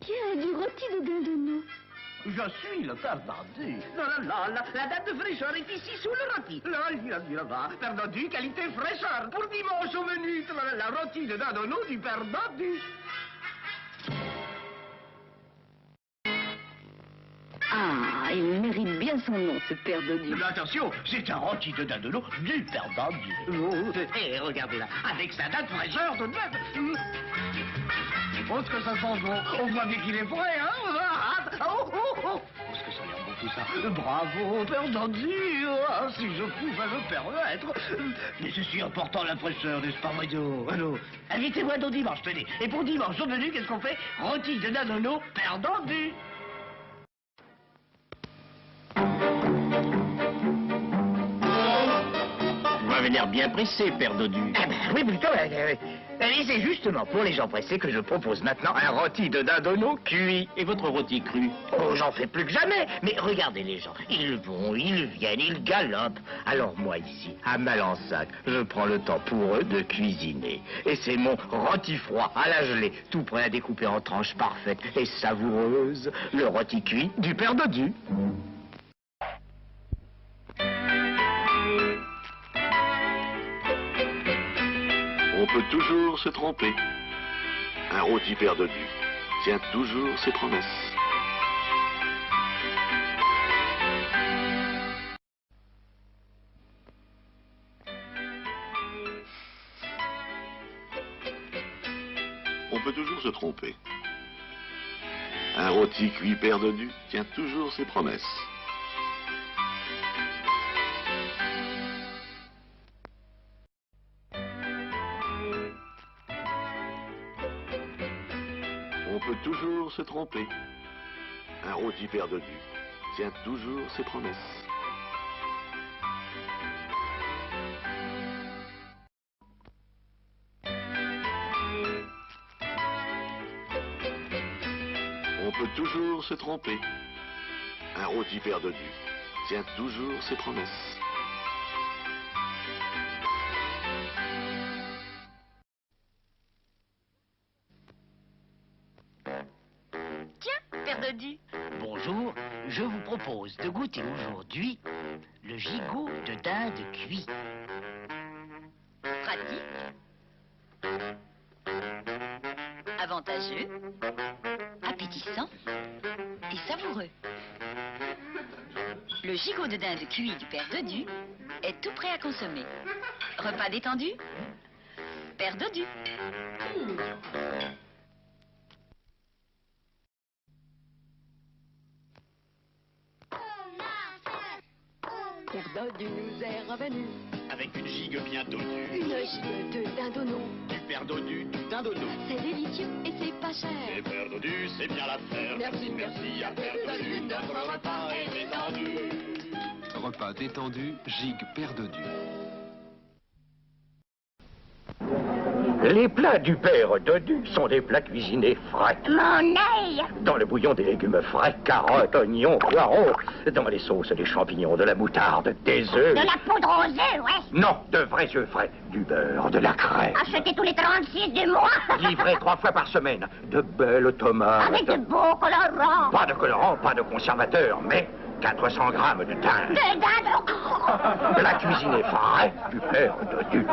Tiens, du rôti de dindonneau. Je suis le père Dodu. La date de fraîcheur est ici sous le rôti. Père Dodu, qualité fraîcheur. Pour dimanche au menu, la rôti de dindonneau du père Dodu. Ah, il mérite bien son nom, ce père Dodu. Mais attention, c'est un rôti de dindonneau du père Dodu. Oh, et regardez là, avec sa date fraîcheur de dinde. Je pense que ça sent bon. On voit bien qu'il est prêt, hein. Est-ce que ça a l'air bon tout ça? Bravo, père Dodu. Ah, si je pouvais me permettre. Mais c'est si important la fraîcheur, n'est-ce pas, Mario? Alors, invitez-moi dans dimanche, tenez. Et pour dimanche au menu, qu'est-ce qu'on fait? Rôti de dindonneau, père Dodu. Vous avez l'air bien pressé, père Dodu. Ah ben, oui, plutôt. Et c'est justement pour les gens pressés que je propose maintenant un rôti de dindonneau cuit. Et votre rôti cru? Oh, j'en fais plus que jamais. Mais regardez les gens. Ils vont, ils viennent, ils galopent. Alors moi ici, à Malansac, je prends le temps pour eux de cuisiner. Et c'est mon rôti froid à la gelée, tout prêt à découper en tranches parfaites et savoureuses. Le rôti cuit du père Dodu. On peut toujours se tromper. Un rôti père Dodu tient toujours ses promesses. On peut toujours se tromper. Un rôti cuit père Dodu tient toujours ses promesses. On peut toujours se tromper. Un rôti père Dodu tient toujours ses promesses. On peut toujours se tromper. Un rôti père Dodu tient toujours ses promesses. Père Dodu. Bonjour, je vous propose de goûter aujourd'hui le gigot de dinde cuit. Pratique. Avantageux. Appétissant. Et savoureux. Le gigot de dinde cuit du père Dodu est tout prêt à consommer. Repas détendu. Père Dodu. Père Dodu nous est revenu. Avec une gigue bien dodue. Une gigue de dindonneau. Du père Dodu, du dindonneau. C'est délicieux et c'est pas Et cher. père Dodu, c'est bien l'affaire. Merci, Merci à père Dodu, notre repas est détendu. Repas détendu, gigue père Dodu. Les plats du père Dodu sont des plats cuisinés frais. Mon œil. Dans le bouillon des légumes frais, carottes, oignons, poireaux. Dans les sauces des champignons, de la moutarde, des œufs. De la poudre aux œufs, ouais. Non, de vrais œufs frais. Du beurre, de la crème. Achetez tous les 36 du mois. Livré 3 fois par semaine. De belles tomates. Avec de beaux colorants. Pas de colorant, pas de conservateur, mais 400 grammes de dinde. De dinde. De la cuisinée frais du père Dodu.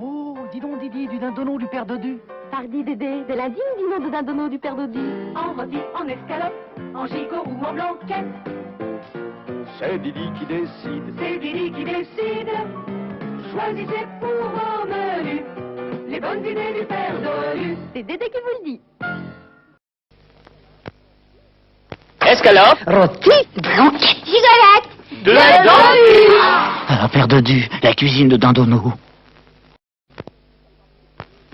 Oh, dis donc, Didi, du dindonneau du père Dodu. Pardi Dédé, de la digne dîner de dindonneau du père Dodu. En rôti, en escalope, en gigot ou en blanquette. C'est Didi qui décide. C'est Didi qui décide. Choisissez pour vos menus les bonnes idées du père Dodu. C'est Dédé qui vous le dit. Escalope. Rôti. Blanquette. Gigolette. De la Dodu. Alors, père Dodu, la cuisine de dindonneau.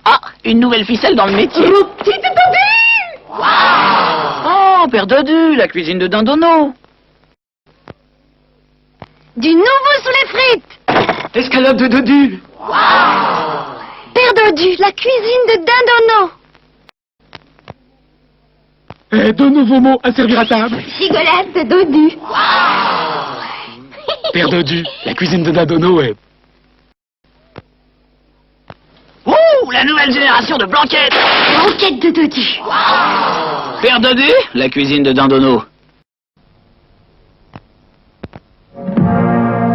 Ah, une nouvelle ficelle dans le métier. Rôti de Dodu. Oh, père Dodu, la cuisine de dindonneau. Du nouveau sous les frites. Escalope de Dodu. Père Dodu, la cuisine de dindonneau. Et de nouveaux mots à servir à table. Gigolette de Dodu. Père Dodu, la cuisine de dindonneau est... Oh, la nouvelle génération de Blanquette. Enquête de Dodu. Père Dodu, la cuisine de Dandono.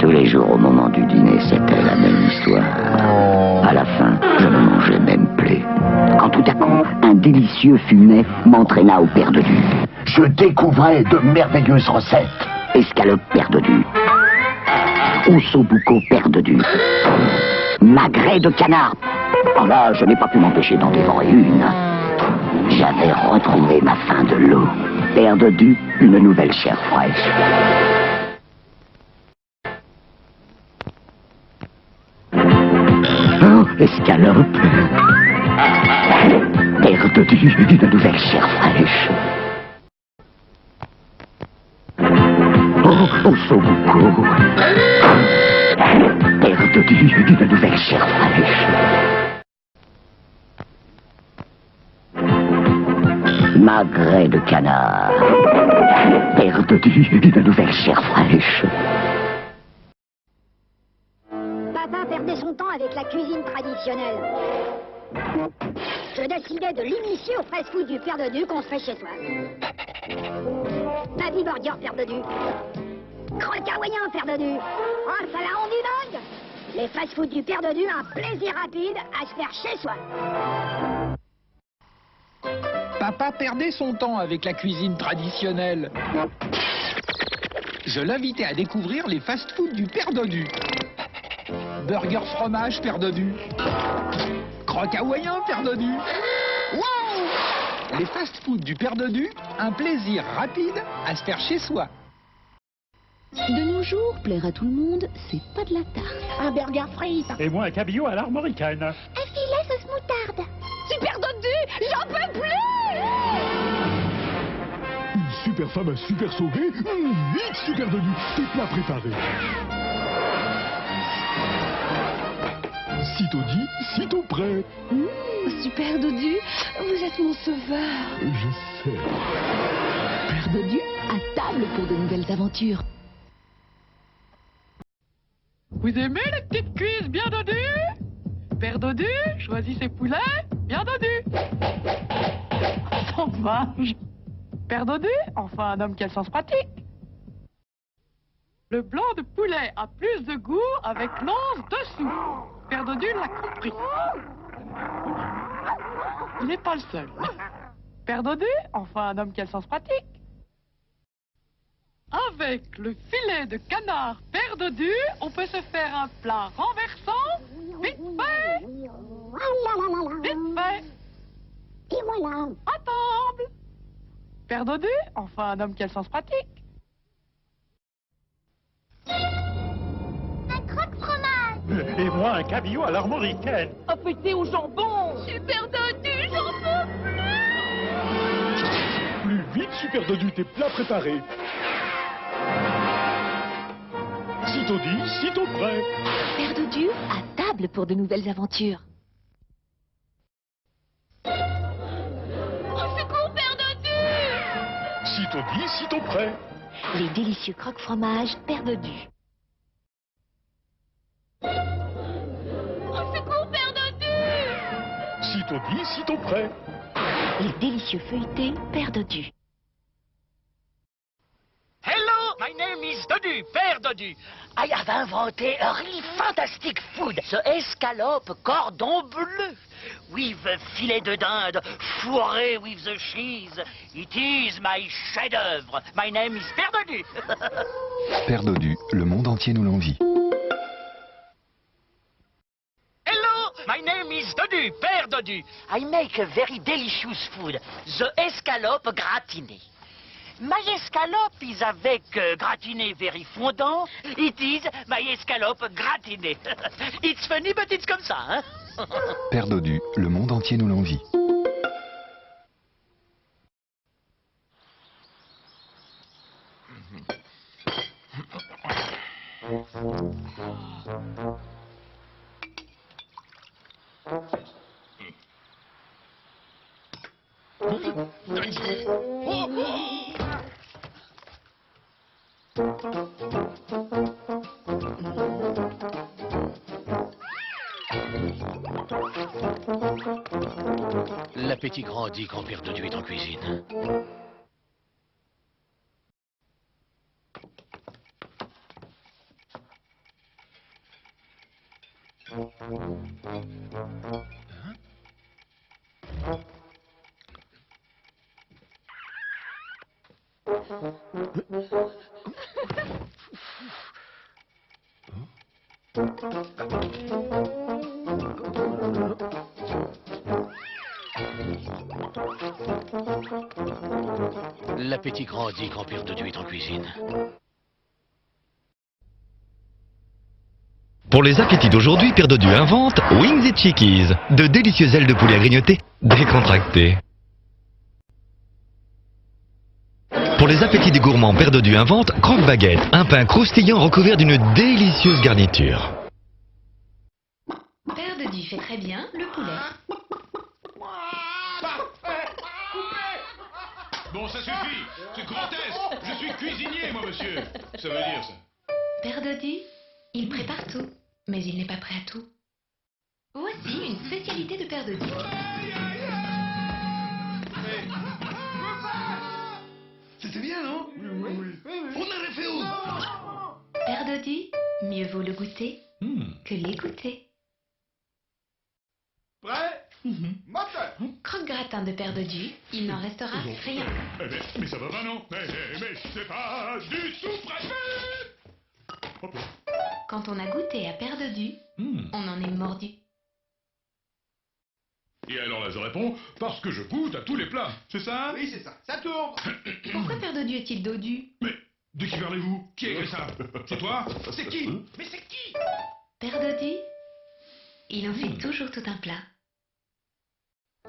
Tous les jours au moment du dîner, c'était la même histoire. À la fin, je ne mangeais même plus. Quand tout à coup, un délicieux fumet m'entraîna au Père Dodu. Je découvrais de merveilleuses recettes. Escalope Père Dodu. Ossobuco Père Dodu. Magret de canard. Oh là, je n'ai pas pu m'empêcher d'en dévorer une. J'avais retrouvé ma faim de l'eau. Père Dodu, une nouvelle chair fraîche. Oh, escalope. Père Dodu, une nouvelle chair fraîche. Oh, ossobuco. Père Dodu, une nouvelle chair fraîche. Magret de canard. Père Dodu, une nouvelle chair fraîche. Papa perdait son temps avec la cuisine traditionnelle. Je décidais de l'initier au fast-food du Père Dodu qu'on se fait chez soi. Baby Burger Père Dodu. Croque hawaïen Père Dodu. Oh, ça l'a rendu dingue. Les fast-food du Père Dodu, un plaisir rapide à se faire chez soi. Papa perdait son temps avec la cuisine traditionnelle. Je l'invitais à découvrir les fast-foods du Père Dodu. Burger fromage Père Dodu. Croque hawaïen Père Dodu. Wow! Les fast-foods du Père Dodu, un plaisir rapide à se faire chez soi. De nos jours, plaire à tout le monde, c'est pas de la tarte. Un burger frites. Et moi, un cabillaud à l'armoricaine. Un filet sauce moutarde. Super Dodu, j'en peux plus. Une super femme a super sauvé. Vite, Super Dodu, tes plats préparés. Sitôt dit, sitôt prêt. Super Dodu, vous êtes mon sauveur. Je sais. Père Dodu, à table pour de nouvelles aventures. Vous aimez les petites cuisses bien dodues? Père Dodu choisit ses poulets bien dodus. Sauvage. Père Dodu, enfin un homme qui a le sens pratique. Le blanc de poulet a plus de goût avec l'anse dessous. Père Dodu l'a compris. Il n'est pas le seul. Père Dodu, enfin un homme qui a le sens pratique. Avec le filet de canard Père Dodu, on peut se faire un plat renversant, vite fait. Vite fait. Et voilà. À table. Père Dodu, enfin un homme qui a le sens pratique. Un croque-fromage. Et moi, un cabillaud à l'armoricaine. Un feuilleté au jambon. Super Dodu, j'en peux plus. Plus vite, Super Dodu, tes plats préparés. Sitôt dit, sitôt prêt. Père Dodu, à table pour de nouvelles aventures. Au secours, Père Dodu. Sitôt dit, sitôt prêt. Les délicieux croque-fromage Père Dodu. Au secours, Père Dodu. Sitôt dit, sitôt prêt. Les délicieux feuilletés Père Dodu. Hello, my name is Dodu, Père Dodu. I have invented a really fantastic food, the escalope cordon bleu, with a filet de dinde fourré with the cheese. It is my chef-d'œuvre. My name is Père Dodu. Père Dodu, le monde entier nous l'envie. Hello, my name is Dodu, Père Dodu. I make a very delicious food, the escalope gratiné. My escalope is avec gratiné very fondant. It is my escalope gratiné. It's funny, but it's comme ça, hein? Père Dodu, le monde entier nous l'envie. L'appétit grandit quand Père Dodu est en cuisine. L'appétit grandit quand Père Dodu est en cuisine. Pour les appétits d'aujourd'hui, Père Dodu invente Wings et Chickies, de délicieuses ailes de poulet à grignoter, décontractées. Pour les appétits des gourmands, Père Dodu invente Croque-Baguette, un pain croustillant recouvert d'une délicieuse garniture. Père Dodu fait très bien le poulet. Bon, ça suffit. C'est grotesque. Je suis cuisinier, moi, monsieur. Ça veut dire ça. Père Dodu, il prépare tout, mais il n'est pas prêt à tout. Voici une spécialité de Père Dodu. C'était bien, non? Oui. On aurait fait où? Père Dodu, mieux vaut le goûter que l'écouter. Prêt? Moteur! Croque-gratin de Père Dodu, il n'en restera rien. Mais ça va pas, non? Mais c'est pas du tout prêt! Quand on a goûté à Père Dodu, on en est mordu. Et alors là, je réponds, parce que je goûte à tous les plats. C'est ça? Oui, c'est ça. Ça tourne! Pourquoi Père Dodu est-il dodu? Mais de qui parlez-vous? Qui a écrit ça? C'est toi? C'est qui? Mais c'est qui? Père Dodu, il en fait toujours tout un plat.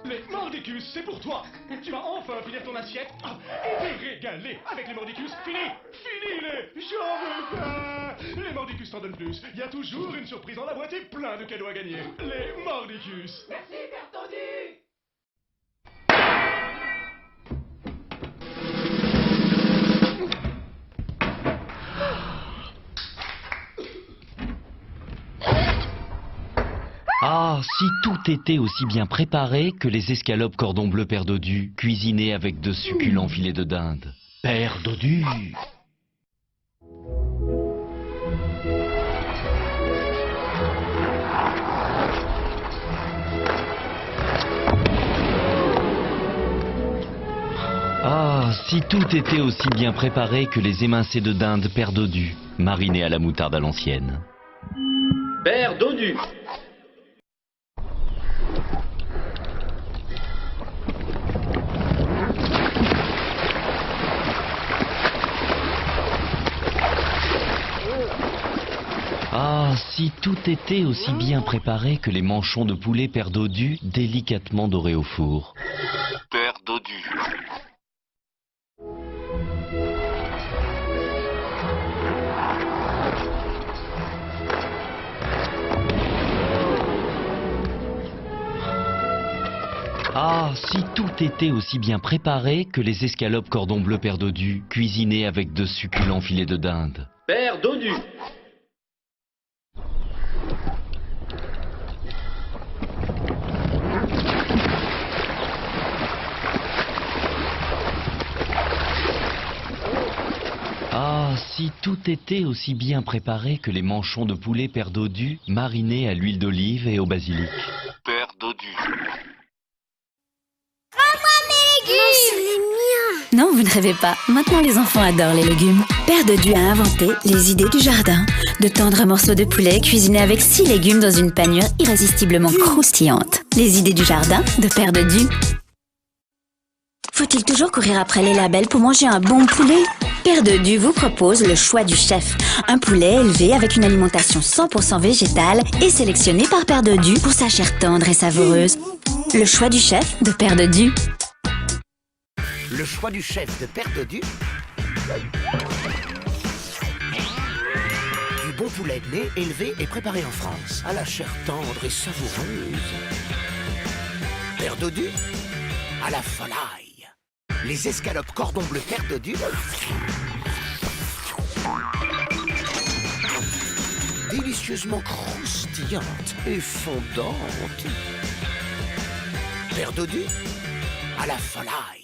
Les mordicus, c'est pour toi. Tu vas enfin finir ton assiette et te régaler avec les mordicus. Fini-les. J'en veux pas. Les mordicus t'en donnent plus. Il y a toujours une surprise dans la boîte et plein de cadeaux à gagner. Les mordicus. Merci, Père Dodu. Ah, si tout était aussi bien préparé que les escalopes cordon bleu Père Dodu, cuisinés avec de succulents filets de dinde. Père Dodu! Ah, si tout était aussi bien préparé que les émincés de dinde Père Dodu, marinés à la moutarde à l'ancienne. Père Dodu. Ah, si tout était aussi bien préparé que les manchons de poulet Père Dodu, délicatement dorés au four. Père Dodu. Ah, si tout était aussi bien préparé que les escalopes cordon bleu Père Dodu, cuisinés avec de succulents filets de dinde. Père Dodu. Ah, si tout était aussi bien préparé que les manchons de poulet Père Dodu, marinés à l'huile d'olive et au basilic. Père Dodu. Non, vous ne rêvez pas. Maintenant, les enfants adorent les légumes. Père Dodu a inventé les idées du jardin. De tendres morceaux de poulet cuisinés avec 6 légumes dans une panure irrésistiblement croustillante. Les idées du jardin de Père Dodu. Faut-il toujours courir après les labels pour manger un bon poulet? Père Dodu vous propose le choix du chef. Un poulet élevé avec une alimentation 100% végétale et sélectionné par Père Dodu pour sa chair tendre et savoureuse. Le choix du chef de Père Dodu. Le choix du chef de Père Dodu. Du bon poulet de lait élevé et préparé en France, à la chair tendre et savoureuse. Père Dodu, à la volaille. Les escalopes cordon bleu Père Dodu. Délicieusement croustillantes et fondantes. Père Dodu à la volaille.